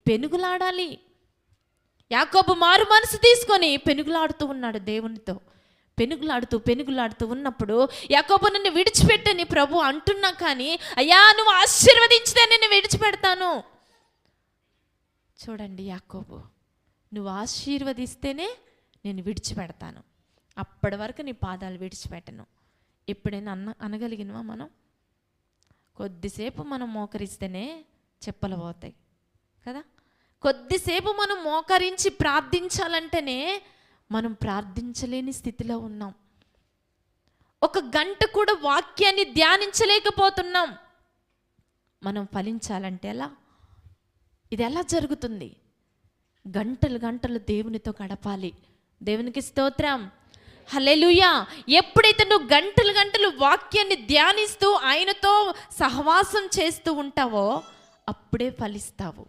పెనుగులాడాలి. యాకోబు మారు మనసు తీసుకొని పెనుగులాడుతూ ఉన్నాడు దేవునితో. పెనుగులాడుతూ ఉన్నప్పుడు, యాకోబు నన్ను విడిచిపెట్టని ప్రభు అంటున్నా కానీ, అయ్యా నువ్వు ఆశీర్వదించితే నేను విడిచిపెడతాను. చూడండి యాకోబు, నువ్వు ఆశీర్వదిస్తేనే నేను విడిచిపెడతాను, అప్పటి వరకు నీ పాదాలు విడిచిపెట్టను. ఎప్పుడైనా అనగలిగినవా మనం? కొద్దిసేపు మనం మోకరిస్తేనే చెప్పలు పోతాయి కదా. కొద్దిసేపు మనం మోకరించి ప్రార్థించాలంటేనే మనం ప్రార్థించలేని స్థితిలో ఉన్నాం. 1 గంట కూడా వాక్యాన్ని ధ్యానించలేకపోతున్నాం. మనం ఫలించాలంటే ఎలా? ఇది ఎలా జరుగుతుంది? గంటలు గంటలు దేవునితో గడపాలి. దేవునికి స్తోత్రం, హల్లెలూయా. ఎప్పుడైతే నువ్వు గంటలు గంటలు వాక్యాన్ని ధ్యానిస్తూ ఆయనతో సహవాసం చేస్తూ ఉంటావో అప్పుడే ఫలిస్తావు.